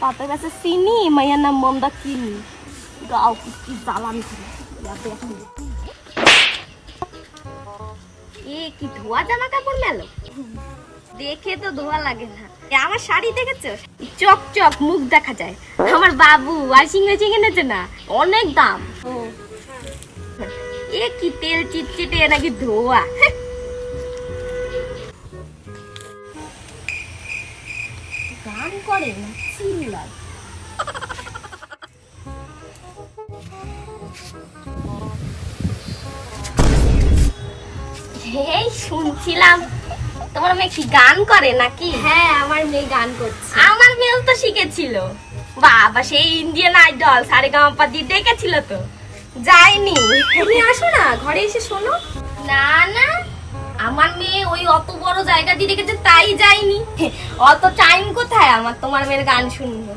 বাপের কাছে চিনি, মাইয়ার নাম মমদা কিনি। গাও কি জ্বালান করে এ কি ধোয়া জামা কাপড় মেলো, দেখে তো ধোয়া লাগে না। আমার শাড়ি দেখেছো, চক চক মুখ দেখা যায়। আমার বাবু ওয়াশিং মেশিন এনেছে না, অনেক দাম। এ কি তেল চিটচিটে নাকি ধোয়া। গান করে না চিল্লায়। এই শুনছিলাম তোমার মেয়ে কি গান করে নাকি? হ্যাঁ, আমার মেয়ে গান করছে। আমার মেয়েও তো শিখেছিল। বাবা, সেই ইন্ডিয়ান আইডল সারেগামাপা দিয়ে ডেকেছিল তো, যাইনি। তুমি আসো না, ঘরে এসে শোনো। না না, আমার মেয়ে ওই অত বড় জায়গা দিয়ে ডেকেছে, তাই যাইনি। অত টাইম কোথায় আমার তোমার মেয়ের গান শুনবো?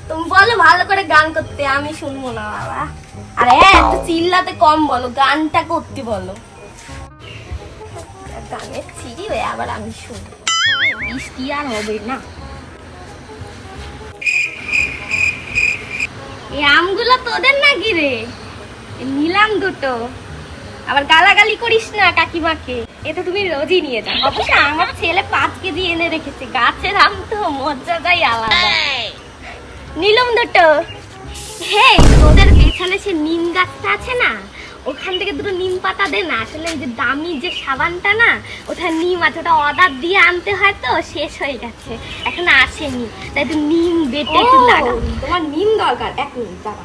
তুমি বলো ভালো করে গান করতে, আমি শুনবো না বাবা। আরে এত চিল্লাতে কম বলো, গানটা করতে বলো। গানের ছিড়ি হয়ে আবার আমি শুনবো, বৃষ্টি আর হবে না। এই আমগুলো তোদের নাকি রে? নিলাম দুটো, আবার গালাগালি করিস না কাকিমাকে। এটা তুমি রোজই নিয়ে যাও। অবশ্য আমার ছেলে 5 কেজি এনে রেখেছে, গাছের আম তো মজাটাই আলাদা। নিলাম দুটো। হে, তোদের পেছনে সে নিম গাছটা আছে না, ওখান থেকে দুটো নিম পাতা দে না। আসলে এই যে দামি যে সাবানটা না, ওটা নিম আছে, ওটা অর্ডার দিয়ে আনতে হয় তো, শেষ হয়ে গেছে, এখন আসেনি, তাই তো নিম বেটে একটু লাগা। তোমার নিম দরকার? 1 মিনিট দাঁড়া।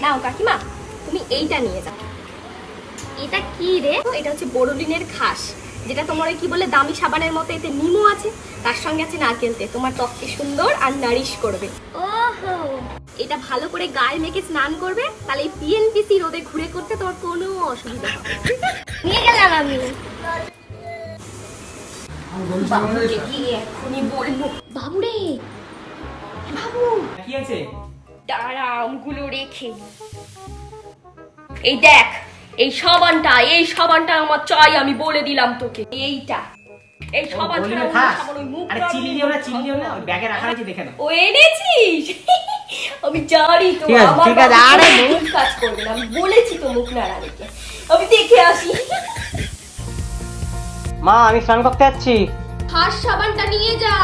নাও কাকিমা, তুমি এইটা নিয়ে যাও। এটা কি রে? এটা হচ্ছে বোরোলিনের ঘাস, যেটা তোমার কি বলে দামি সাবানের মতো। এতে নিমও আছে, তার সঙ্গে আছে নারকেল তেল, তোমার ত্বককে সুন্দর আর নারিশ করবে। ওহো, এটা ভালো করে গায়ে মেখে স্নান করবে, তাহলে এই পিএনপিসি রোদে ঘুরে করতে তোমার কোনো অসুবিধা হবে না। নিয়ে গেলাম আমি। বাবুকে গিয়ে এখনই বলবো। বাবুরে, বাবু কি আছে? দাঁড়া, আমগুলো রেখে। এই দেখ, এই সাবানটা আমার চাই, আমি বলে দিলাম তোকে। এইটা, এই সাবান ছাড়া অন্য সাবান ওই মুখ। আরে চিনি দিও না, ওই ব্যাগে রাখা আছে, দেখে নাও। ও এনেছিস? আমি জানি তো আমার ঠিক আছে। আরে মুখ কাজ করবে না, আমি বলেছি তো মুখ নাড়ানিকে। আমি দেখে আসি। মা, আমি স্নান করতে যাচ্ছি। হাস সাবানটা নিয়ে যা।